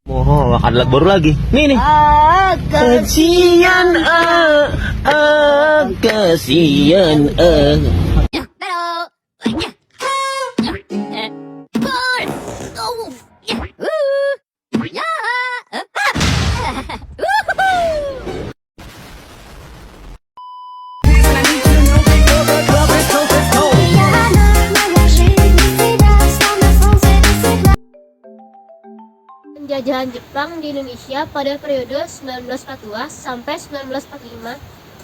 Oh, ada lagu baru lagi. Nih. Kesian kesian Penjajahan Jepang di Indonesia pada periode 1942 sampai 1945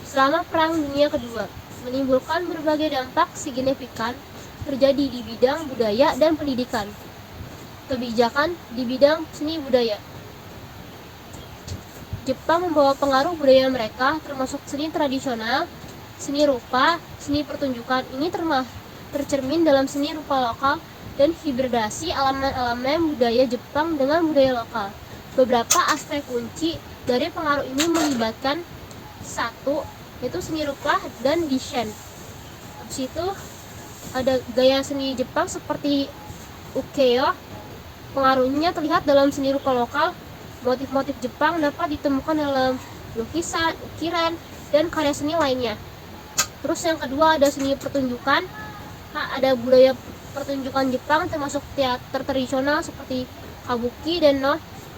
selama Perang Dunia Kedua menimbulkan berbagai dampak signifikan terjadi di bidang budaya dan pendidikan. Kebijakan di bidang seni budaya. Jepang membawa pengaruh budaya mereka termasuk seni tradisional, seni rupa, seni pertunjukan ini tercermin dalam seni rupa lokal dan hibridasi elemen-elemen budaya Jepang dengan budaya lokal. Beberapa aspek kunci dari pengaruh ini melibatkan satu, yaitu seni rupa dan desain. Habis itu ada gaya seni Jepang seperti ukiyo. Pengaruhnya terlihat dalam seni rupa lokal. Motif-motif Jepang dapat ditemukan dalam lukisan, ukiran, dan karya seni lainnya. Terus yang kedua ada seni pertunjukan. Ada budaya pertunjukan Jepang termasuk teater tradisional seperti kabuki dan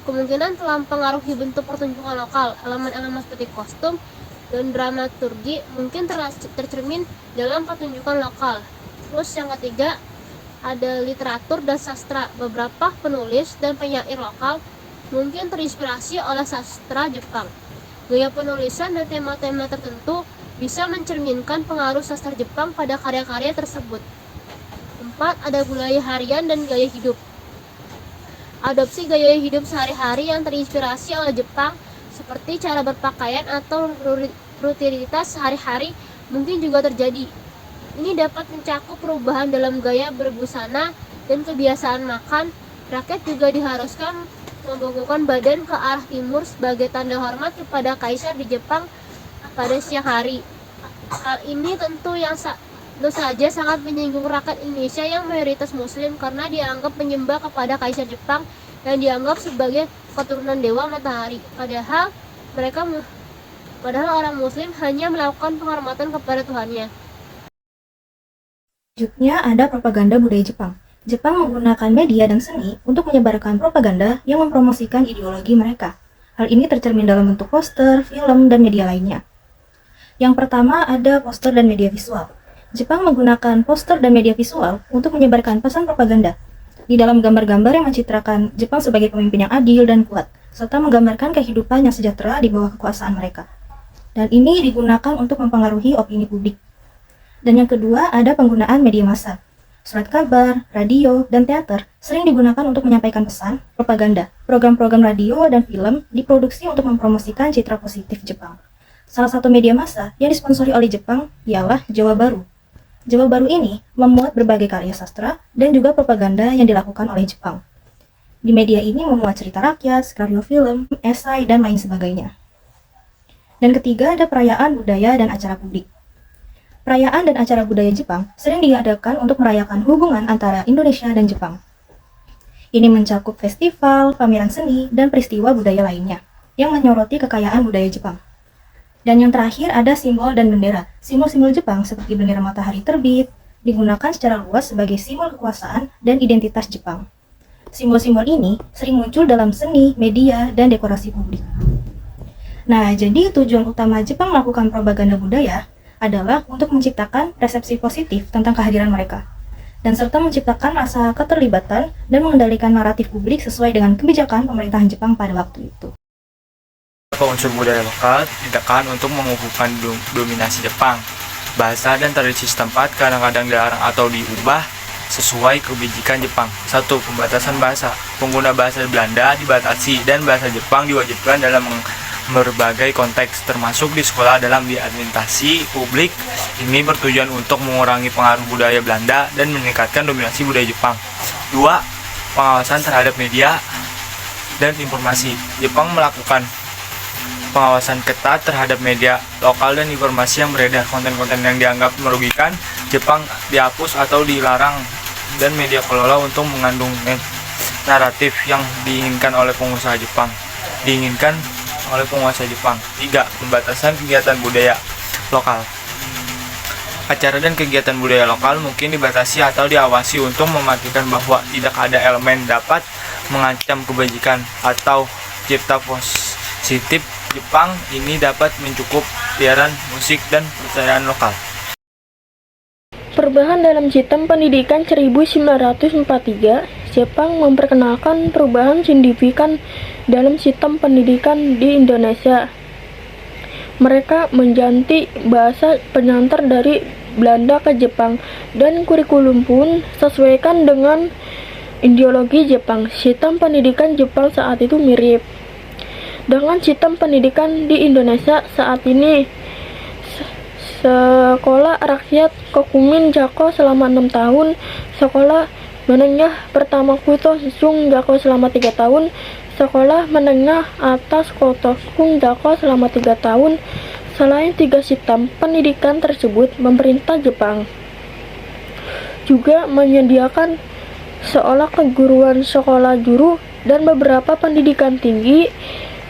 kemungkinan telah mempengaruhi bentuk pertunjukan lokal. Elemen-elemen seperti kostum dan dramaturgi mungkin tercermin dalam pertunjukan lokal. Terus yang ketiga ada literatur dan sastra. Beberapa penulis dan penyair lokal mungkin terinspirasi oleh sastra Jepang. Gaya penulisan dan tema-tema tertentu bisa mencerminkan pengaruh sastra Jepang pada karya-karya tersebut. 4. Ada budaya harian dan gaya hidup. Adopsi gaya hidup sehari-hari yang terinspirasi oleh Jepang seperti cara berpakaian atau rutinitas sehari-hari mungkin juga terjadi. Ini dapat mencakup perubahan dalam gaya berbusana dan kebiasaan makan. Rakyat juga diharuskan membungkukkan badan ke arah timur sebagai tanda hormat kepada kaisar di Jepang pada siang hari. Hal ini tentu saja sangat menyinggung rakyat Indonesia yang mayoritas muslim karena dianggap menyembah kepada kaisar Jepang yang dianggap sebagai keturunan dewa matahari. Padahal orang muslim hanya melakukan penghormatan kepada Tuhannya. Selanjutnya ada propaganda budaya Jepang. Jepang menggunakan media dan seni untuk menyebarkan propaganda yang mempromosikan ideologi mereka. Hal ini tercermin dalam bentuk poster, film, dan media lainnya. Yang pertama ada poster dan media visual. Jepang menggunakan poster dan media visual untuk menyebarkan pesan propaganda. Di dalam gambar-gambar yang mencitrakan Jepang sebagai pemimpin yang adil dan kuat, serta menggambarkan kehidupan yang sejahtera di bawah kekuasaan mereka. Dan ini digunakan untuk mempengaruhi opini publik. Dan yang kedua ada penggunaan media massa. Surat kabar, radio, dan teater sering digunakan untuk menyampaikan pesan propaganda. Program-program radio dan film diproduksi untuk mempromosikan citra positif Jepang. Salah satu media massa yang disponsori oleh Jepang ialah Jawa Baru. Jawa Baru ini memuat berbagai karya sastra dan juga propaganda yang dilakukan oleh Jepang. Di media ini memuat cerita rakyat, skenario film, esai, dan lain sebagainya. Dan ketiga ada perayaan budaya dan acara publik. Perayaan dan acara budaya Jepang sering diadakan untuk merayakan hubungan antara Indonesia dan Jepang. Ini mencakup festival, pameran seni, dan peristiwa budaya lainnya yang menyoroti kekayaan budaya Jepang. Dan yang terakhir ada simbol dan bendera. Simbol-simbol Jepang seperti bendera matahari terbit digunakan secara luas sebagai simbol kekuasaan dan identitas Jepang. Simbol-simbol ini sering muncul dalam seni, media, dan dekorasi publik. Nah, jadi tujuan utama Jepang melakukan propaganda budaya adalah untuk menciptakan persepsi positif tentang kehadiran mereka, dan serta menciptakan rasa keterlibatan dan mengendalikan naratif publik sesuai dengan kebijakan pemerintahan Jepang pada waktu itu. Unsur budaya lokal ditekan untuk mengukuhkan dominasi Jepang. Bahasa dan tradisi setempat kadang-kadang dilarang atau diubah sesuai kebijakan Jepang. 1. Pembatasan bahasa. Pengguna bahasa Belanda dibatasi dan bahasa Jepang diwajibkan dalam berbagai konteks, termasuk di sekolah dalam di administrasi publik. Ini bertujuan untuk mengurangi pengaruh budaya Belanda dan meningkatkan dominasi budaya Jepang. 2. Pengawasan terhadap media dan informasi. Jepang melakukan pengawasan ketat terhadap media lokal dan informasi yang beredar. Konten-konten yang dianggap merugikan Jepang dihapus atau dilarang, dan media kelola untuk mengandung naratif yang diinginkan oleh pengusaha Jepang. Tiga, pembatasan kegiatan budaya lokal. Acara dan kegiatan budaya lokal mungkin dibatasi atau diawasi untuk memastikan bahwa tidak ada elemen dapat mengancam kebajikan atau cipta positif Jepang. Ini dapat mencukup siaran musik dan percayaan lokal. Perubahan dalam sistem pendidikan 1943, Jepang memperkenalkan perubahan signifikan dalam sistem pendidikan di Indonesia. Mereka mengganti bahasa pengantar dari Belanda ke Jepang dan kurikulum pun sesuaikan dengan ideologi Jepang. Sistem pendidikan Jepang saat itu mirip dengan sistem pendidikan di Indonesia saat ini. Sekolah rakyat Kokumin Jako selama 6 tahun, sekolah menengah pertama Kuto Sung Jako selama 3 tahun, sekolah menengah atas Koto Sung Jako selama 3 tahun. Selain 3 sistem pendidikan tersebut, pemerintah Jepang juga menyediakan sekolah keguruan, sekolah guru, dan beberapa pendidikan tinggi.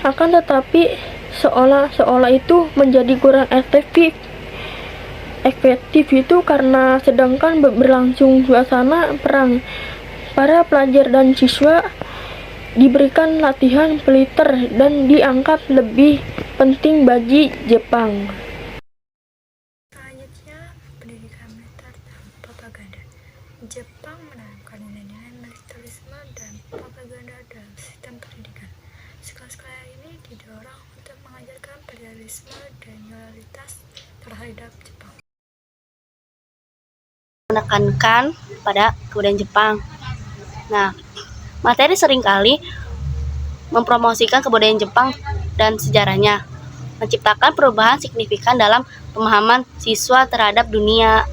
Akan tetapi, seolah itu menjadi kurang efektif itu karena sedangkan berlangsung suasana perang, para pelajar dan siswa diberikan latihan militer dan dianggap lebih penting bagi Jepang. Selanjutnya, pendidikan militer dan propaganda. Jepang menanamkan nilai-nilai militerisme dan propaganda dalam sistem pendidikan. Sekolah-sekolah ini didorong untuk mengajarkan patriotisme dan loyalitas terhadap Jepang. Menekankan pada kebudayaan Jepang. Nah, materi seringkali mempromosikan kebudayaan Jepang dan sejarahnya, menciptakan perubahan signifikan dalam pemahaman siswa terhadap dunia.